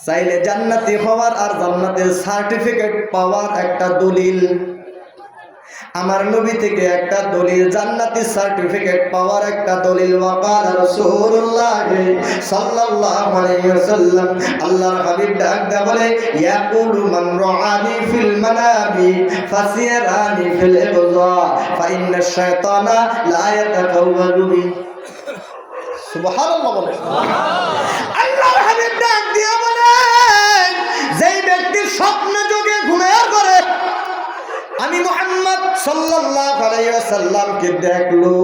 চাইলে জান্নাতি হওয়ার আর জান্নাতের সার্টিফিকেট পাওয়ার একটা দলিল, আমার নবী থেকে একটা দলিল, জান্নাতি সার্টিফিকেট পাওয়ার একটা দলিল। ওয়াকাল রাসূলুল্লাহ সাল্লাল্লাহু আলাইহি ওয়াসাল্লাম, আল্লাহর হাবিব ডাক দেয়া বলে, ইয়াকুলু মান রাআনি ফিল মানামি ফাসিরানি ফিল ইবযা ফা ইন্না শাইতানা লা ইয়াতাকাওয়ালু বি। সুবহানাল্লাহ বলে। আল্লাহর হাবিব ডাক দিয়া বলে, যেই ব্যক্তি স্বপ্ন যোগে ঘুমের করে আমি মুহাম্মদ সাল্লাল্লাহু আলাইহি ওয়াসাল্লামকে দেখলো,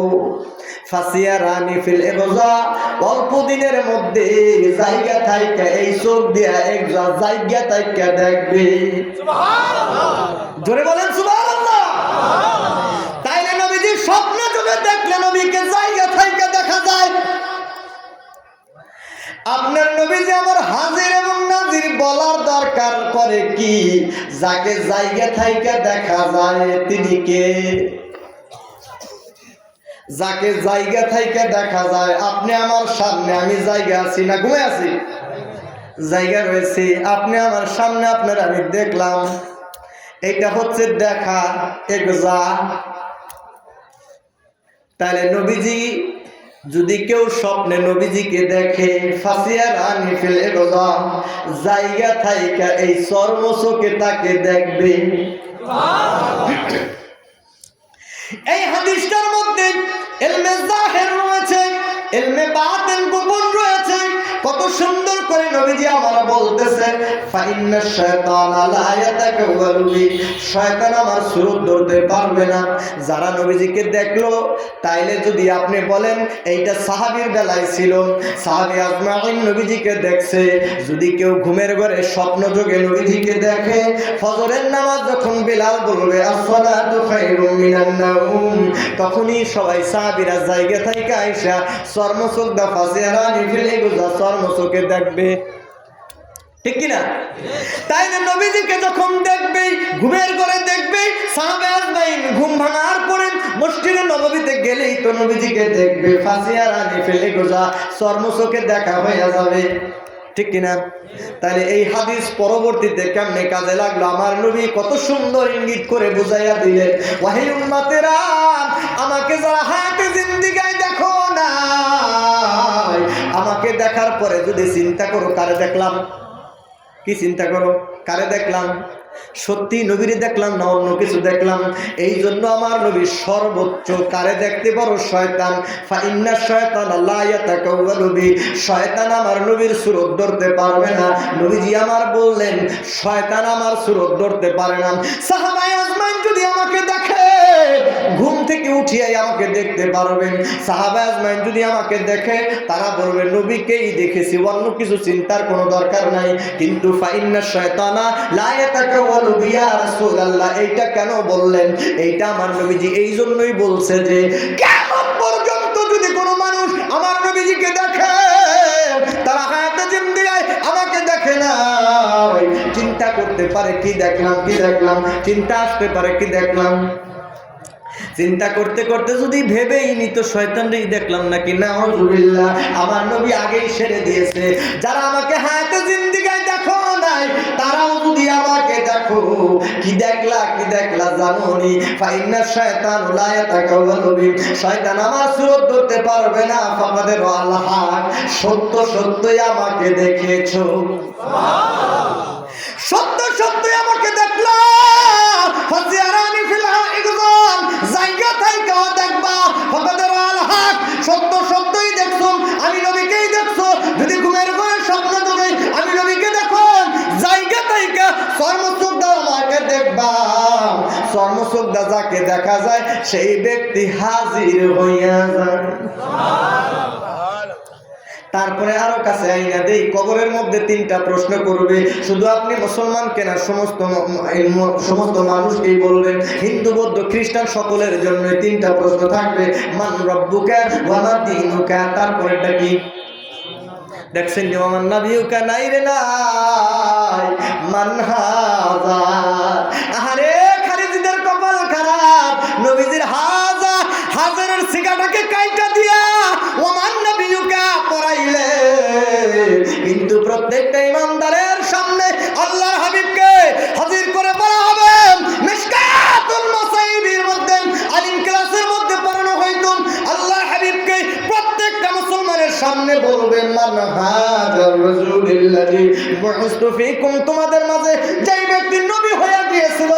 ফাসিয়ারানি ফিল ইবযা, অল্প দিনের মধ্যে জায়গা থাইকা এই চোখ দিয়া এক জায়গা থাইকা দেখবে। সুবহানাল্লাহ, জোরে বলেন সুবহানাল্লাহ। তাইলে নবীজি স্বপ্ন যোগে দেখলে নবীকে জায়গা থাইকা দেখা যায়। আপনার নবীজি আমার হাজির এবং নাজির বলার দরকার করে কি? যাকে জায়গা থাইকা দেখা যায় তিনি কে? যাকে জায়গা থাইকা দেখা যায়, আপনি আমার সামনে, আমি জায়গা আছি না ঘুমে আছি? জায়গা রয়েছে, আপনি আমার সামনে, আপনার আমি দেখলাম, এটা হচ্ছে দেখা একজা। তাহলে নবীজি যদি কেউ স্বপ্নে নবীজিকে দেখে, ফাসিয়ারানি ফিল ইবযা, জায়গা থাইকা এই চর্মচোখে তাকে দেখবে। এই হাদিসটার মধ্যে ইলমে যাহির রয়েছে, ইলমে বাতিন গোপন রয়েছে। কত সুন্দর করে নবীজি আমার বলতেছে, ফা ইন্না শাইতানা লা ইয়াতাকাওয়ালু বি, শয়তান আমার সুরত ধরতে পারবে না। যারা নবীজিকে দেখলো, তাইলে যদি আপনি বলেন এইটা সাহাবীর বেলায় ছিল, সাহাবী আজমাইন নবীজিকে দেখছে। যদি কেউ ঘুমের ঘরে স্বপ্ন যোগে নবীজিকে দেখে, ফজরের নামাজ যখন বিলাল বলবে আসসালাতু খায়রুম মিনান নাওম, তখনই সবাই সাহাবীরা জায়গা থেকে আয়েশা চর্মচোখ দা ফাসিয়ারানি ফিল ইবযা চর্মচোখে দেখবে, ঠিক কিনা? তাই না নবীজিকে যখন দেখবে, ঘুমের ঘরে দেখবে, সাহাবা আজমাইন ঘুম ভাঙার পরে মসজিদে নববীতে গেলেই তো নবীজিকে দেখবে, ফাসিয়ারানি ফিল ইবযা চর্মচোখে দেখা হয়ে যাবে, ঠিক কিনা? তাহলে এই হাদিস পরবর্তীতে কেমনে কাজে লাগলো? আমার নবী কত সুন্দর ইঙ্গিত করে বুঝাইয়া দিলেন, ওয়াহি উম্মতেরা, আমাকে যারা হায়াতে জিন্দেগায় দেখো না, আমাকে দেখার পরে যদি চিন্তা করো কারে দেখলাম, কি চিন্তা করো কারে দেখলাম? সত্যি নবীরে দেখলাম না অন্য কিছু দেখলাম? এই জন্য আমার নবী সর্বোচ্চ কারে দেখতে পারো? শয়তান। ফা ইন্না শায়তানা লা ইয়াতাকাওয়ালু বি, শয়তান আমার নবীর সুরত ধরতে পারবে না। নবীজি আমার বললেন শয়তান আমার সুরত ধরতে পারে না। সাহাবায়ে আজমাইন যদি আমাকে দেখে, ঘুম থেকে উঠিয়ে আমাকে দেখতে পারবেন। সাহাবায়ে আজমাইন যদি আমাকে দেখে, তারা বলবে নবীকেই দেখেছি, অন্য কিছু চিন্তার কোনো দরকার নাই। কিন্তু ফা ইন্না শায়তানা লা ইয়াতাকাওয়ালু বি, ইয়া রাসূলুল্লাহ, এইটা কেন বললেন? এইটা আমার নবীজি এই জন্যই বলছে যে কিয়ামত পর্যন্ত যদি কোনো মানুষ আমার নবীজিকে দেখে, তারা হায়াতে জিন্দেগায় আমাকে দেখে না, চিন্তা করতে পারে কি দেখলাম, কি দেখলাম, চিন্তা আসতে পারে কি দেখলাম। চিন্তা করতে করতে যদি ভেবেই নিত শয়তানরেই দেখলাম নাকি, নাউযুবিল্লাহ, আমার নবী আগেই সেরে দিয়েছে, যারা আমাকে হায়াতে জিন্দেগায় দেখো নাই, তারাও যদি আমাকে দেখো, কি দেখলা, কি দেখলা জানোনি? ফা ইন্না শায়তানা লা ইয়াতাকাওয়ালু বি, শয়তান আমার সুরত ধরতে পারবে না। ফাকাদের আল হক, সত্য সত্যই আমাকে দেখেছো, সুবহানাল্লাহ, সত্য সত্যই আমাকে দেখলা। ফাসিয়ারানি ফিল ইগজাম, জায়গা থাইকা দেখবা। ফাকাদের আল হক, সত্য সত্যই দেখছো, আমি নবীকেই দেখছো। যদি ঘুমের ঘরে স্বপ্ন দেখো, আমি নবীকে দেখো, জায়গা থাইকা চর্মচোখ দা আমাকে দেখবা। চর্মচোখ দা যাকে দেখা যায়, সেই ব্যক্তি হাজির হইয়া যায়। তারপরে আরো কাছে আইনা দেই, কবরের মধ্যে 3টা প্রশ্ন করবে। শুধু আপনি মুসলমান কেনা, সমস্ত মানুষকেই বলবেন, হিন্দু বৌদ্ধ খ্রিস্টান সকলের জন্য 3টা প্রশ্ন থাকবে। মান রব্বুকা ওয়া মা দীনুকা, তারপরেটা কি? দেখছেন যে মান নাবিয়ুকা, নাই রে নাই। মান হাযা, আরে খারিজিদের কপাল খারাপ, নবীজির হাযা, হাজারের সিগাটাকে কাইটা দিয়া ওমান নাবিয়ুকা পড়াইলে কিন্তু প্রত্যেকটা ইমানদারের সামনে আল্লাহর হাবিবকে হাজির করে বলা হবে। মিশকাতুল মাসাইবির মধ্যে আলিম ক্লাসের মধ্যে পড়ানো হইতো, আল্লাহর হাবিবকে প্রত্যেকটা মুসলমানের সামনে বলবে মান হাযার রাসূলুল্লাহি বুইসতু ফীকুম, তোমাদের মাঝে যেই ব্যক্তি নবী হয়ে গিয়েছিল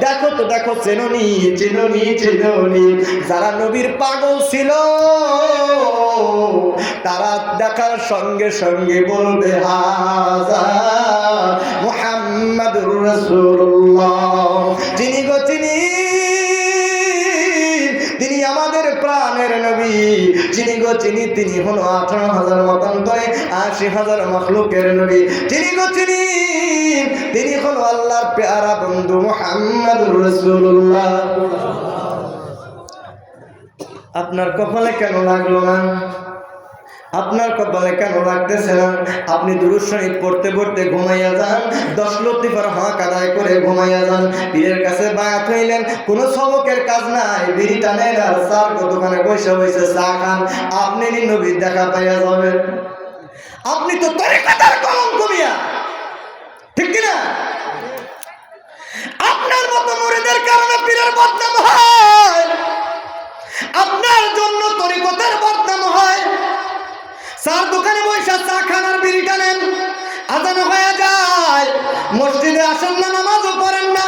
দেখো তো দেখো, চেননি চেননি চেননি। যারা নবীর পাগল ছিল তারা দেখার সঙ্গে সঙ্গে বলবে হাযা মুহাম্মাদুর রাসূলুল্লাহ, চিনি গো চিনি, তিনি আমাদের প্রাণের নবী, চিনি গো চিনি, তিনি হলো 18,000 মতান্তরে 80,000 মাখলুকের নবী, চিনি গো চিনি, তিনি হলো আল্লাহর প্যারা বন্ধু মুহাম্মাদুর রাসূলুল্লাহ। আপনার কপালে কেন লাগলো না? আপনার কপালে কেন লাগতেছে না? আপনি দুরূদ শরীফ পড়তে পড়তে ঘুমাইয়া যান, 10 লতিফার হক আদায় করে ঘুমাইয়া যান, পীরের কাছে বায়াত হইলেন, কোনো সবকের কাজ নাই, বিড়ি টানেন আর চার দোকানে বসে বসে চা খান, আপনি নবীর দেখা পাইয়া যাবেন। আপনি তো তরিকতার কলঙ্ক মিয়া, ঠিক কিনা? আপনার মতো মুরিদের কারণে পীরের বদনাম হয়, আপনার জন্য তরিকতের বদনাম হয়। চার দোকানে বৈশা চা খান আর বিড়ি টানেন, আজান হয়ে যায়, মসজিদে আসেন না, নামাজও পড়েন না।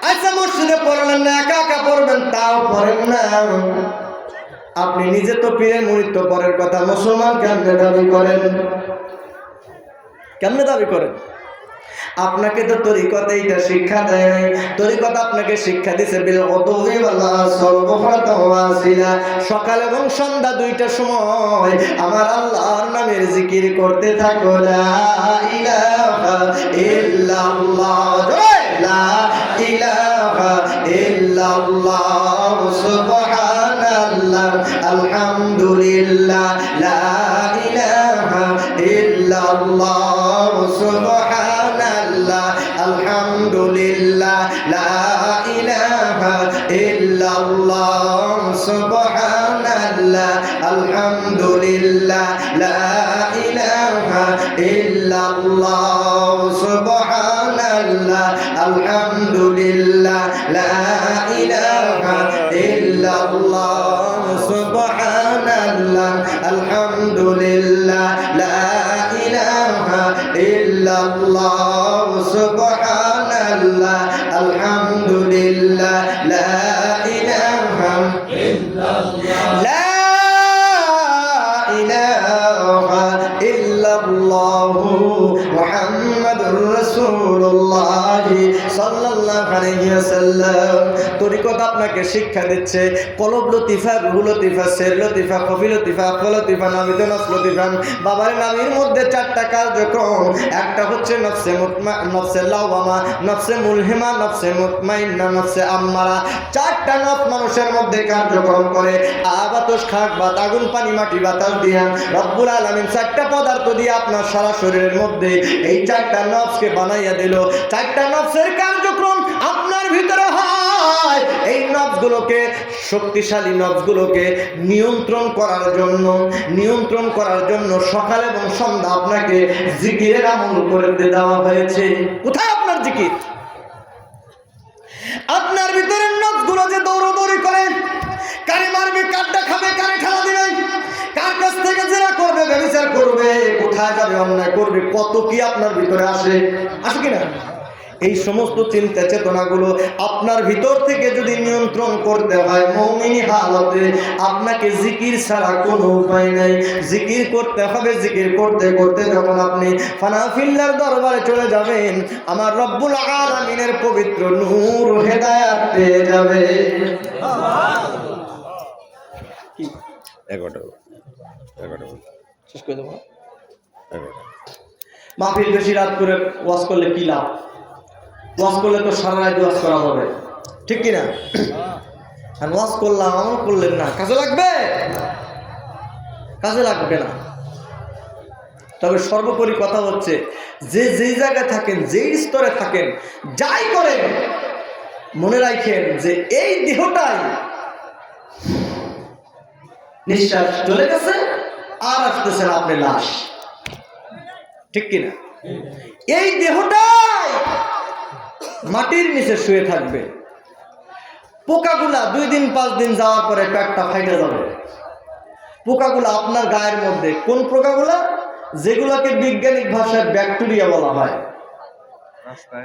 আচ্ছা মসজিদে পড়লেন না, একা একা পড়বেন তাও পড়েন না। আপনি নিজে তো পীরের মুরিদ, তো পরের কথা মুসলমান কেমনে দাবি করেন? কেমনে দাবি করেন? আপনাকে তো তরিকত এইটা শিক্ষা দেয় নাই, তরিকত আপনাকে শিক্ষা দিছে বিল উদুহি ওয়াল আসর বুকরাতা ওয়া আসিলা, সকাল এবং সন্ধ্যা 2টা সময় আমার আল্লাহর নামের জিকির করতে থাকো, লা ইলাহা ইল্লাল্লাহ, লা ইলাহা ইল্লাল্লাহ, সুবহানাল্লাহ, আলহামদুলিল্লাহ, লা ইলাহা ইল্লাল্লাহ, সুবহানাল্লাহ, আলহামদুলিল্লাহ, লা ইলাহা ইল্লাল্লাহ, সুবহানাল্লাহ, আলহামদুলিল্লাহ, লা ইলাহা ইল্লাল্লাহ, সুবহানাল্লাহ, আলহামদুলিল্লাহ, লা ইলাহা ইল্লাল্লাহ, সুবহানাল্লাহ, আলহামদুলিল্লাহ, লা ইলাহা ইল্লাল্লাহ, সুবহানাল্লাহ, আলহামদুলিল্লাহ, লা ইলাহা ইল্লাল্লাহ, লা ইলাহা ইল্লাল্লাহ, মুহাম্মাদুর রাসূলুল্লাহ সাল্লাল্লাহু আলাইহি ওয়াসাল্লাম। তরিকত আপনাকে শিক্ষা দিচ্ছে কলব লতিফা, রুহ লতিফা, সের লতিফা, কফি লতিফা, আকল লতিফা, নামিদ নফস লতিফা। বাবার নামের মধ্যে 4টা কার্যক্রম, একটা হচ্ছে নফসে মুতমাইন্না, নফসে লাওয়ামা, নফসে মুলহিমা, নফসে মুতমাইন্না, নফসে আম্মারা। 4টা নফস মানুষের মধ্যে কার্যক্রম করে। বাতাস, খাক বাত, আগুন, পানি, মাটি, বাতাস দিয়া রব্বুল আলামিন 4টা পদার্থ দিয়ে আপনার সারা শরীরের মধ্যে এই 4টা নফসকে বানাইয়া দিল। 4টা নফসের কার্যক্রম আপনার ভিতরে হয়। এই নফসগুলোকে, শক্তিশালী নফসগুলোকে নিয়ন্ত্রণ করার জন্য সকাল এবং সন্ধ্যা আপনাকে জিকিরের আমল করতে দেওয়া হয়েছে। কোথায় আপনার জিকির? আপনার ভিতরের নফসগুলো যে দৌড়দৌড়ি করে, কারে মারবে, কারটা খাবে, কারে ঠেলা দিবে, কার কাছ থেকে জেরা করবে, ব্যভিচার করবে, কোথায় যাবে, অন্যায় করবে, কত কি আপনার ভিতরে আসে কিনা? এই সমস্ত চিন্তা চেতনাগুলো আপনার ভিতর থেকে যদি নিয়ন্ত্রণ করতে হয় মুমিনি হালতে, আপনাকে জিকির ছাড়া কোনো উপায় নাই। জিকির করতে হবে। জিকির করতে করতে যখন আপনি ফানাফিল্লার দরবারে চলে যাবেন, আমার রব্বুল আলামিনের পবিত্র নূর হেদায়েত পেয়ে যাবে। শেষ করে দেবো। মাহফিল বেশি রাত করে ওয়াজ করলে কি লাভ? ওয়াজ করলে তো সারা রাত ওয়াজ করা হবে, ঠিক কিনা? আর ওয়াজ করলাম, আমল করলেন না, কাজে লাগবে? কাজে লাগবে না। তবে সর্বোপরি কথা হচ্ছে, যেই জায়গায় থাকেন, যেই স্তরে থাকেন, যাই করেন, মনে রাখেন যে এই দেহটাই নিঃশ্বাস চলে গেছে, আর আসতেছেন আপনি লাশ। ঠিক কিনা? এই দেহটাই মাটির নিচে শুয়ে থাকবে। পোকাগুলা 2 দিন 5 দিন যাওয়ার পরে পেটটা ফাইটে যাবে। পোকাগুলা আপনার গায়ের মধ্যে, কোন পোকাগুলা? যেগুলোকে বৈজ্ঞানিক ভাষায় ব্যাকটেরিয়া বলা হয়।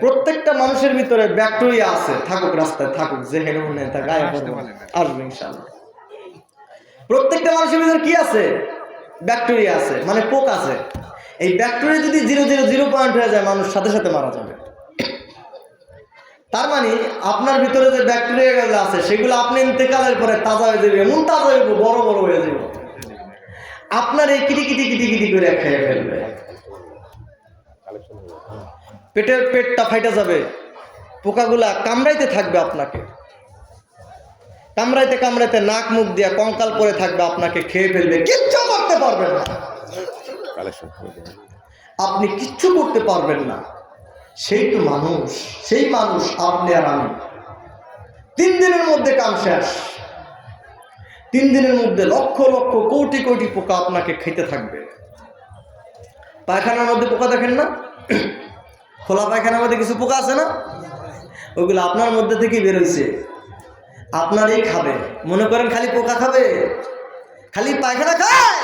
প্রত্যেকটা মানুষের ভিতরে ব্যাকটেরিয়া আছে, থাকুক রাস্তায় থাকুক, যে হেরে মনে তা গায়ে আসবে ইনশাআল্লাহ। প্রত্যেকটা মানুষের ভিতরে কি আছে? ব্যাকটেরিয়া আছে, মানে পোক আছে। এই ব্যাকটেরিয়া যদি 0.0 পয়েন্ট হয়ে যায়, মানুষ সাথে সাথে মারা যাবে। তার মানে আপনার ভিতরে যে ব্যাকটেরিয়াগুলো আছে সেগুলো আপনি ইন্তেকালের পরে তাজা হয়ে যাবে, এমন তাজা হইব, বড় বড় হয়ে যাবে, আপনার এই কিটি কিটি কিটি কিটি করে খেয়ে ফেলবে। পেটটা ফাইটা যাবে, পোকাগুলা কামড়াইতে থাকবে আপনাকে, কামড়াইতে কামড়াইতে নাক মুখ দিয়ে কঙ্কাল পরে থাকবে, আপনাকে খেয়ে ফেলবে, কিচ্ছু করতে পারবেন না। আপনি কিচ্ছু করতে পারবেন না। সেই তো মানুষ, সেই মানুষ আপনি আর আমি। 3 দিনের মধ্যে কাম শেষ। 3 দিনের মধ্যে লক্ষ লক্ষ কোটি কোটি পোকা আপনাকে খেতে থাকবে। পায়খানার মধ্যে পোকা দেখেন না? খোলা পায়খানার মধ্যে কিছু পোকা আছে না? ওগুলো আপনার মধ্যে থেকেই বেরোইছে, আপনারই খাবে। মনে করেন খালি পোকা খাবে, খালি পায়খানা খায়,